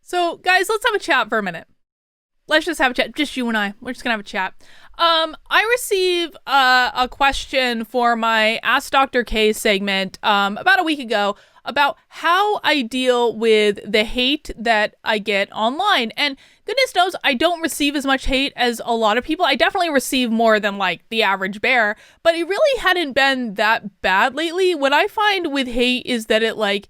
So, guys, let's have a chat for a minute. Let's just have a chat. Just you and I. We're just gonna have a chat. I received a question for my Ask Dr. K segment about a week ago about how I deal with the hate that I get online. And goodness knows, I don't receive as much hate as a lot of people. I definitely receive more than like the average bear, but it really hadn't been that bad lately. What I find with hate is that it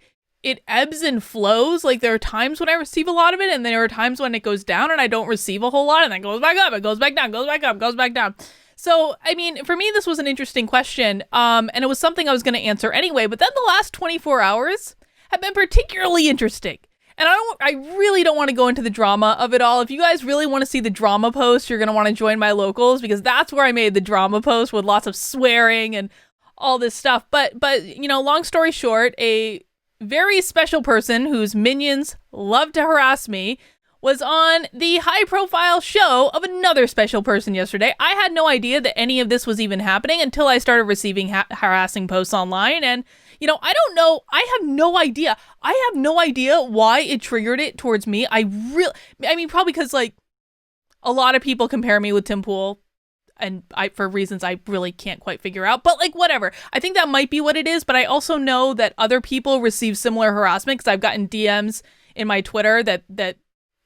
ebbs and flows. Like, there are times when I receive a lot of it, and there are times when it goes down and I don't receive a whole lot, and then goes back up, it goes back down, goes back up, goes back down. So, I mean, for me, this was an interesting question, and it was something I was going to answer anyway, but then the last 24 hours have been particularly interesting. And I really don't want to go into the drama of it all. If you guys really want to see the drama post, you're going to want to join my locals, because that's where I made the drama post with lots of swearing and all this stuff. But long story short, a very special person whose minions love to harass me was on the high-profile show of another special person yesterday. I had no idea that any of this was even happening until I started receiving harassing posts online. And, I don't know. I have no idea. I have no idea why it triggered it towards me. Probably because, a lot of people compare me with Tim Pool. And for reasons I really can't quite figure out. But, whatever. I think that might be what it is. But I also know that other people receive similar harassment, because I've gotten DMs in my Twitter that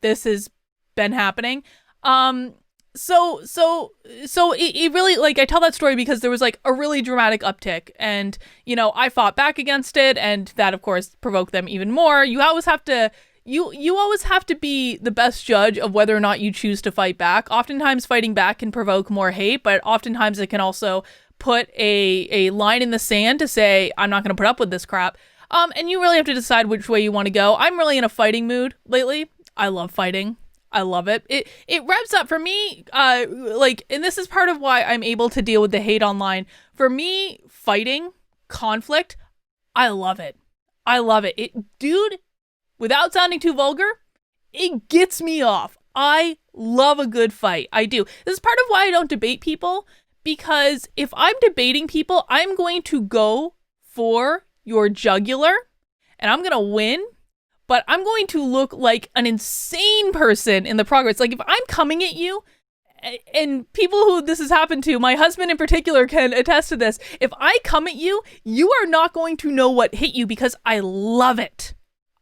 this has been happening. So it really, I tell that story because there was, a really dramatic uptick. And, I fought back against it. And that, of course, provoked them even more. You always have to... You always have to be the best judge of whether or not you choose to fight back. Oftentimes fighting back can provoke more hate, but oftentimes it can also put a line in the sand to say, I'm not going to put up with this crap. And you really have to decide which way you want to go. I'm really in a fighting mood lately. I love fighting. I love it. It revs up for me, and this is part of why I'm able to deal with the hate online. For me, fighting, conflict, I love it. I love it. Dude, without sounding too vulgar, it gets me off. I love a good fight. I do. This is part of why I don't debate people, because if I'm debating people, I'm going to go for your jugular and I'm going to win, but I'm going to look like an insane person in the progress. Like, if I'm coming at you, and people who this has happened to, my husband in particular can attest to this. If I come at you, you are not going to know what hit you, because I love it.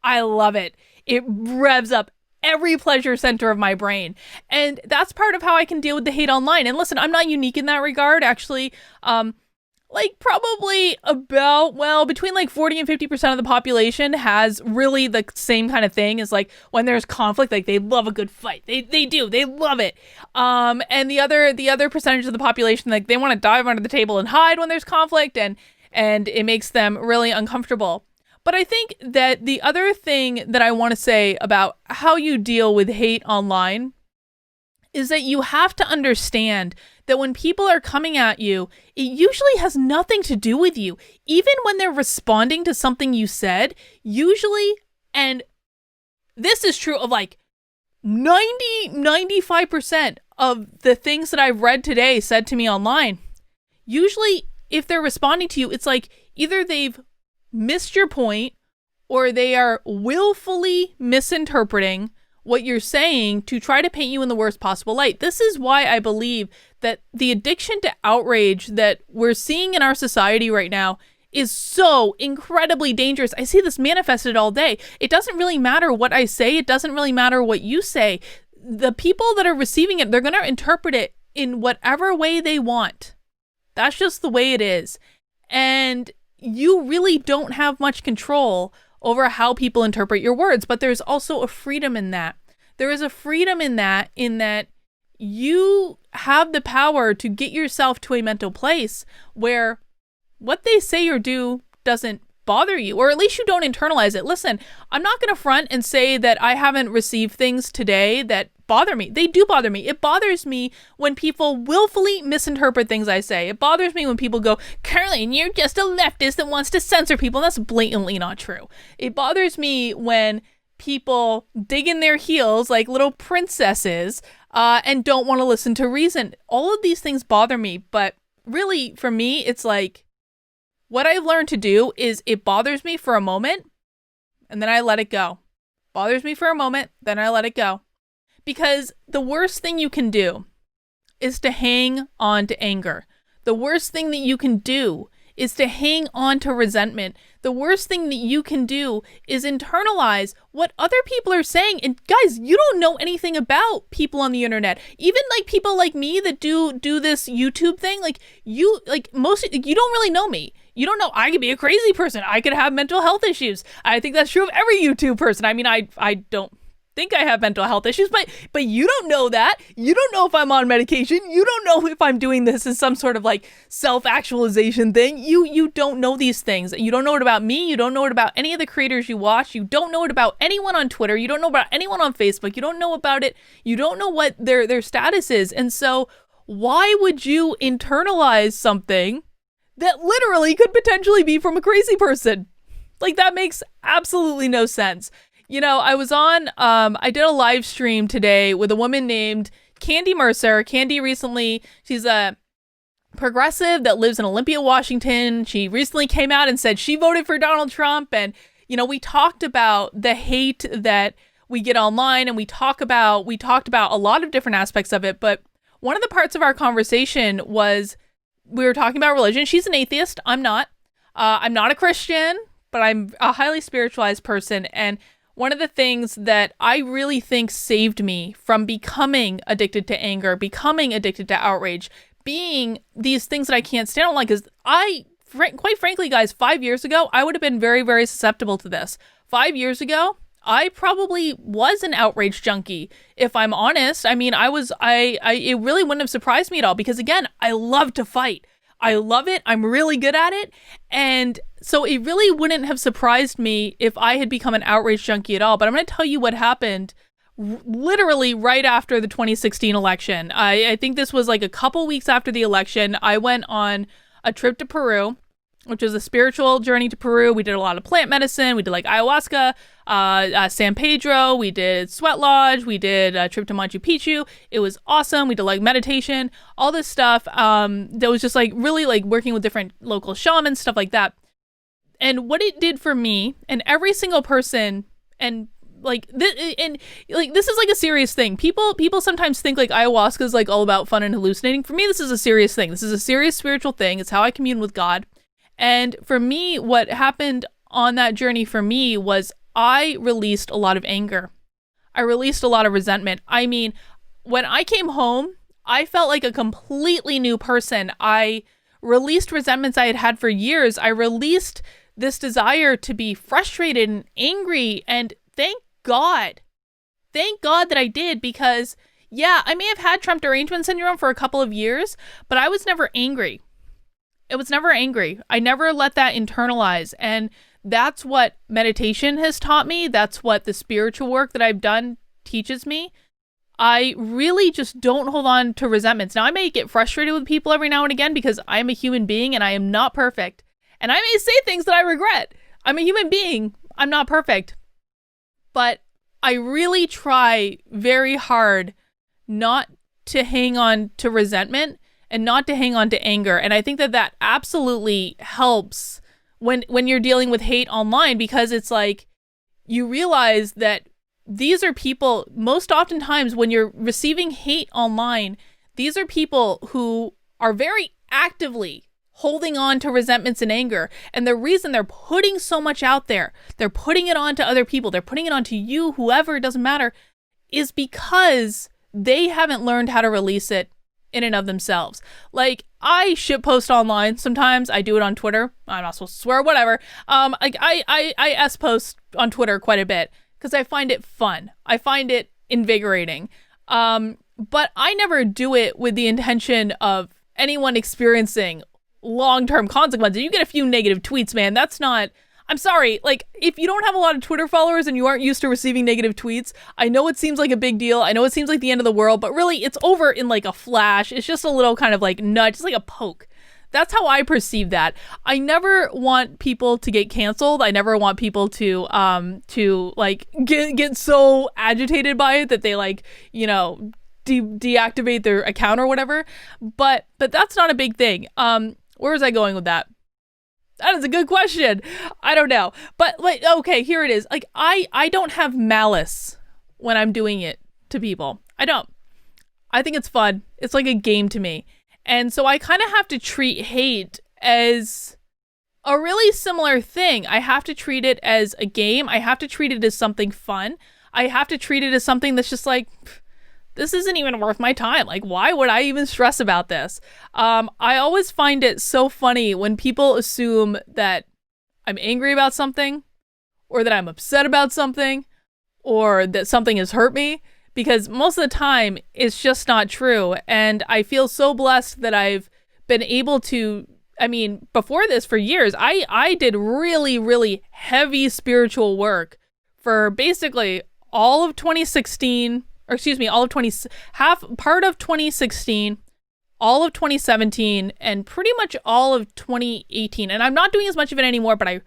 I love it. It revs up every pleasure center of my brain. And that's part of how I can deal with the hate online. And listen, I'm not unique in that regard. Actually, probably between 40 and 50% of the population has really the same kind of thing as when there's conflict, they love a good fight. They do. They love it. And the other percentage of the population, they want to dive under the table and hide when there's conflict, and it makes them really uncomfortable. But I think that the other thing that I want to say about how you deal with hate online is that you have to understand that when people are coming at you, it usually has nothing to do with you. Even when they're responding to something you said, usually, and this is true of 95% of the things that I've read today said to me online, usually if they're responding to you, it's either they've missed your point, or they are willfully misinterpreting what you're saying to try to paint you in the worst possible light. This is why I believe that the addiction to outrage that we're seeing in our society right now is so incredibly dangerous. I see this manifested all day. It doesn't really matter what I say. It doesn't really matter what you say. The people that are receiving it, they're going to interpret it in whatever way they want. That's just the way it is. And you really don't have much control over how people interpret your words, but there's also a freedom in that. There is a freedom in that you have the power to get yourself to a mental place where what they say or do doesn't bother you, or at least you don't internalize it. Listen, I'm not going to front and say that I haven't received things today that bother me. They do bother me. It bothers me when people willfully misinterpret things I say. It bothers me when people go, Caroline, you're just a leftist that wants to censor people. And that's blatantly not true. It bothers me when people dig in their heels like little princesses and don't want to listen to reason. All of these things bother me. But really, for me, it's what I've learned to do is it bothers me for a moment and then I let it go. bothers me for a moment, then I let it go. Because the worst thing you can do is to hang on to anger. The worst thing that you can do is to hang on to resentment. The worst thing that you can do is internalize what other people are saying. And guys, you don't know anything about people on the internet. Even like people like me that do this YouTube thing, you don't really know me. You don't know. I could be a crazy person. I could have mental health issues. I think that's true of every YouTube person. I mean, I don't think I have mental health issues, but you don't know that. You don't know if I'm on medication. You don't know if I'm doing this as some sort of like self-actualization thing. You don't know these things. You don't know it about me. You don't know it about any of the creators you watch. You don't know it about anyone on Twitter. You don't know about anyone on Facebook. You don't know about it. You don't know what their status is. And so why would you internalize something that literally could potentially be from a crazy person? Like, that makes absolutely no sense. You know, I was on, I did a live stream today with a woman named Candy Mercer. Candy recently, she's a progressive that lives in Olympia, Washington. She recently came out and said she voted for Donald Trump. And, you know, we talked about the hate that we get online, and we talked about a lot of different aspects of it. But one of the parts of our conversation was we were talking about religion. She's an atheist. I'm not. I'm not a Christian, but I'm a highly spiritualized person. And one of the things that I really think saved me from becoming addicted to anger, becoming addicted to outrage, being these things that I can't stand online, because quite frankly, guys, 5 years ago, I would have been very, very susceptible to this. 5 years ago, I probably was an outrage junkie, if I'm honest. I mean, it really wouldn't have surprised me at all, because again, I love to fight. I love it. I'm really good at it. And so it really wouldn't have surprised me if I had become an outrage junkie at all. But I'm going to tell you what happened literally right after the 2016 election. I think this was like a couple weeks after the election. I went on a trip to Peru, which was a spiritual journey to Peru. We did a lot of plant medicine. We did like ayahuasca, San Pedro. We did sweat lodge. We did a trip to Machu Picchu. It was awesome. We did like meditation, all this stuff. That was just like really like working with different local shamans, stuff like that. And what it did for me and every single person, and this is like a serious thing. People sometimes think like ayahuasca is like all about fun and hallucinating. For me, this is a serious thing. This is a serious spiritual thing. It's how I commune with God. And for me, what happened on that journey for me was I released a lot of anger. I released a lot of resentment. I mean, when I came home, I felt like a completely new person. I released resentments I had had for years. I released this desire to be frustrated and angry. And thank God that I did, because yeah, I may have had Trump derangement syndrome for a couple of years, but I was never angry. It was never angry. I never let that internalize. And that's what meditation has taught me. That's what the spiritual work that I've done teaches me. I really just don't hold on to resentments. Now, I may get frustrated with people every now and again because I'm a human being and I am not perfect. And I may say things that I regret. I'm a human being. I'm not perfect. But I really try very hard not to hang on to resentment and not to hang on to anger. And I think that absolutely helps when you're dealing with hate online, because it's like you realize that these are people, most oftentimes when you're receiving hate online, these are people who are very actively holding on to resentments and anger. And the reason they're putting so much out there, they're putting it on to other people, they're putting it on to you, whoever, it doesn't matter, is because they haven't learned how to release it in and of themselves. Like, I shitpost online sometimes. I do it on Twitter. I'm not supposed to swear, whatever. I S-post on Twitter quite a bit because I find it fun. I find it invigorating. But I never do it with the intention of anyone experiencing long-term consequences. You get a few negative tweets, man. That's not... I'm sorry, like, if you don't have a lot of Twitter followers and you aren't used to receiving negative tweets, I know it seems like a big deal. I know it seems like the end of the world, but really it's over in like a flash. It's just a little kind of like nudge, it's like a poke. That's how I perceive that. I never want people to get canceled. I never want people to like get so agitated by it that they like, you know, deactivate their account or whatever. But that's not a big thing. Where was I going with that? That is a good question. I don't know. But like, okay, here it is. Like I don't have malice when I'm doing it to people. I don't. I think it's fun. It's like a game to me. And so I kind of have to treat hate as a really similar thing. I have to treat it as a game. I have to treat it as something fun. I have to treat it as something that's just like, this isn't even worth my time. Like, why would I even stress about this? I always find it so funny when people assume that I'm angry about something, or that I'm upset about something, or that something has hurt me, because most of the time it's just not true. And I feel so blessed that I've been able to, I mean, before this for years, I did really, really heavy spiritual work for basically all of 2016, or excuse me, part of 2016, all of 2017, and pretty much all of 2018. And I'm not doing as much of it anymore, but I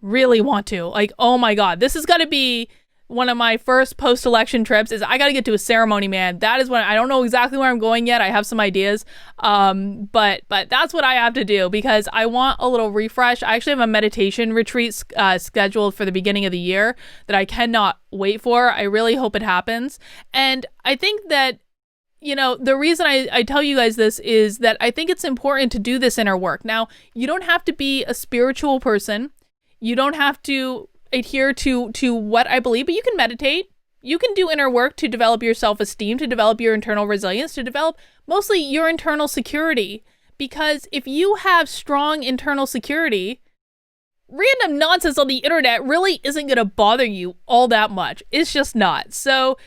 really want to. Like, oh my God, this is going to be one of my first post-election trips. Is I got to get to a ceremony, man. That is when I don't know exactly where I'm going yet. I have some ideas. But that's what I have to do because I want a little refresh. I actually have a meditation retreat scheduled for the beginning of the year that I cannot wait for. I really hope it happens. And I think that, you know, the reason I tell you guys this is that I think it's important to do this inner work. Now, you don't have to be a spiritual person. You don't have to adhere to what I believe, but you can meditate. You can do inner work to develop your self-esteem, to develop your internal resilience, to develop mostly your internal security. Because if you have strong internal security, random nonsense on the internet really isn't going to bother you all that much. It's just not. So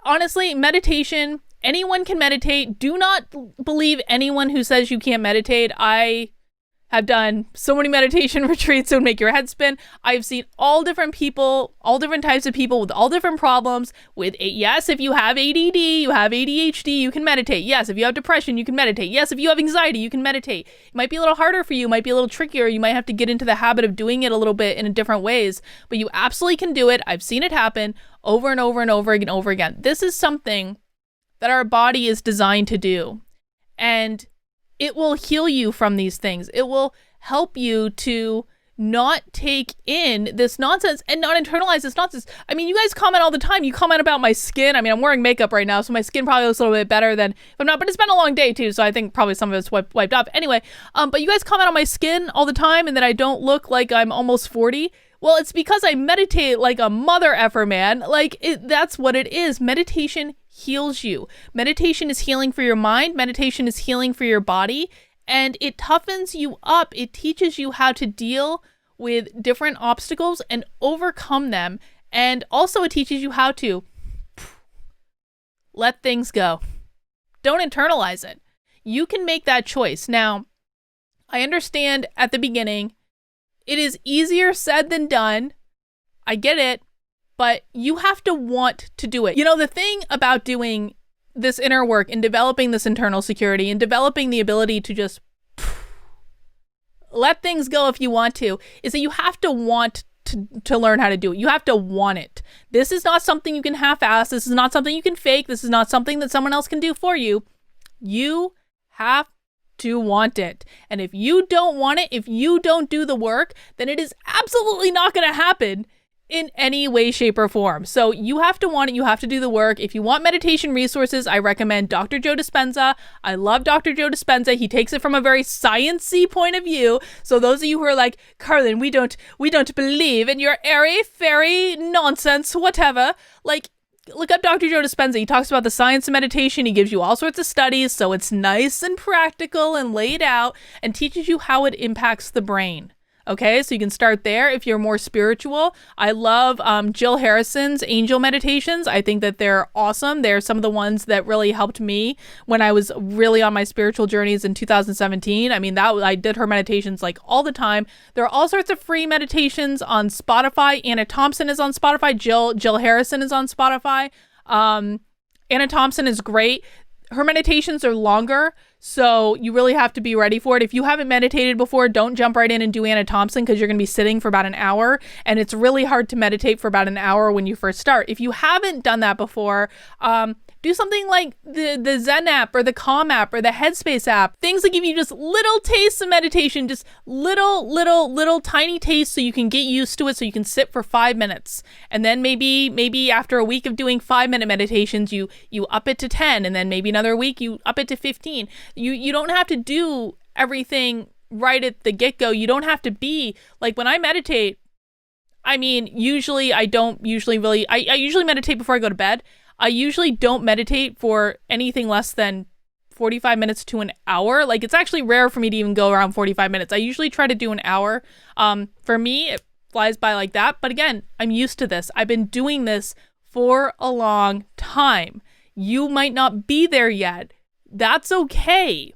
honestly, meditation, anyone can meditate. Do not believe anyone who says you can't meditate. I have done so many meditation retreats that would make your head spin. I've seen all different people, all different types of people with all different problems. Yes, if you have ADD, you have ADHD, you can meditate. Yes, if you have depression, you can meditate. Yes, if you have anxiety, you can meditate. It might be a little harder for you, might be a little trickier. You might have to get into the habit of doing it a little bit in different ways, but you absolutely can do it. I've seen it happen over and over and over and over again. This is something that our body is designed to do. And it will heal you from these things. It will help you to not take in this nonsense and not internalize this nonsense. I mean, you guys comment all the time. You comment about my skin. I mean, I'm wearing makeup right now, so my skin probably looks a little bit better than if I'm not, but it's been a long day too, so I think probably some of it's wiped off. Anyway, but you guys comment on my skin all the time and that I don't look like I'm almost 40. Well, it's because I meditate like a mother effer, man. Like, that's what it is. Meditation heals you. Meditation is healing for your mind. Meditation is healing for your body. And it toughens you up. It teaches you how to deal with different obstacles and overcome them. And also it teaches you how to let things go. Don't internalize it. You can make that choice. Now, I understand at the beginning, it is easier said than done. I get it, but you have to want to do it. You know, the thing about doing this inner work and developing this internal security and developing the ability to just let things go if you want to, is that you have to want to learn how to do it. You have to want it. This is not something you can half-ass. This is not something you can fake. This is not something that someone else can do for you. You have to want it. And if you don't want it, if you don't do the work, then it is absolutely not going to happen in any way, shape, or form. So you have to want it. You have to do the work. If you want meditation resources, I recommend Dr. Joe Dispenza. I love Dr. Joe Dispenza. He takes it from a very sciencey point of view. So those of you who are like, Carlin, we don't believe in your airy fairy nonsense, whatever. Like, look up Dr. Joe Dispenza. He talks about the science of meditation. He gives you all sorts of studies, so it's nice and practical and laid out and teaches you how it impacts the brain. Okay, so you can start there if you're more spiritual. I love Jill Harrison's angel meditations. I think that they're awesome. They're some of the ones that really helped me when I was really on my spiritual journeys in 2017. I mean, I did her meditations like all the time. There are all sorts of free meditations on Spotify. Anna Thompson is on Spotify. Jill Harrison is on Spotify. Anna Thompson is great. Her meditations are longer, so you really have to be ready for it. If you haven't meditated before, don't jump right in and do Anna Thompson because you're going to be sitting for about an hour, and it's really hard to meditate for about an hour when you first start. If you haven't done that before, Do something like the Zen app or the Calm app or the Headspace app. Things that give you just little tastes of meditation, just little tiny tastes so you can get used to it, so you can sit for 5 minutes. And then maybe after a week of doing 5-minute meditations, you up it to 10, and then maybe another week you up it to 15. You don't have to do everything right at the get-go. You don't have to be like, when I meditate, I mean, usually I don't usually really, I usually meditate before I go to bed. I usually don't meditate for anything less than 45 minutes to an hour. Like, it's actually rare for me to even go around 45 minutes. I usually try to do an hour. For me, it flies by like that. But again, I'm used to this. I've been doing this for a long time. You might not be there yet. That's okay.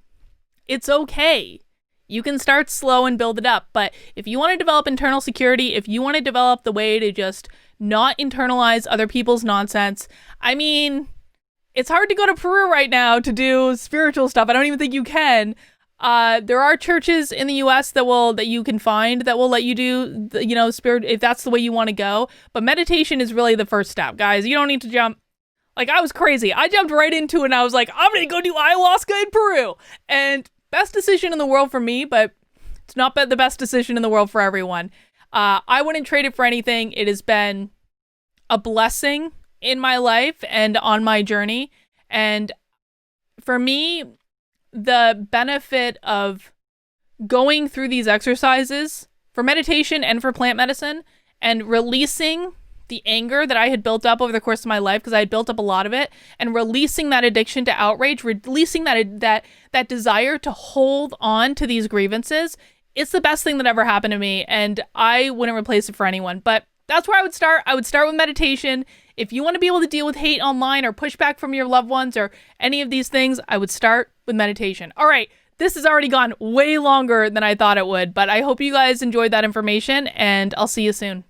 It's okay. You can start slow and build it up. But if you want to develop internal security, if you want to develop the way to just not internalize other people's nonsense, I mean, it's hard to go to Peru right now to do spiritual stuff. I don't even think you can. There are churches in the US that you can find that will let you do, spirit, if that's the way you want to go. But meditation is really the first step, guys. You don't need to jump. Like, I was crazy. I jumped right into it and I was like, I'm going to go do ayahuasca in Peru. And best decision in the world for me, but it's not the best decision in the world for everyone. I wouldn't trade it for anything. It has been a blessing in my life and on my journey. And for me, the benefit of going through these exercises for meditation and for plant medicine and releasing the anger that I had built up over the course of my life, because I had built up a lot of it, and releasing that addiction to outrage, releasing that desire to hold on to these grievances, it's the best thing that ever happened to me, and I wouldn't replace it for anyone. But that's where I would start. I would start with meditation. If you want to be able to deal with hate online or pushback from your loved ones or any of these things, I would start with meditation. All right, this has already gone way longer than I thought it would, but I hope you guys enjoyed that information, and I'll see you soon.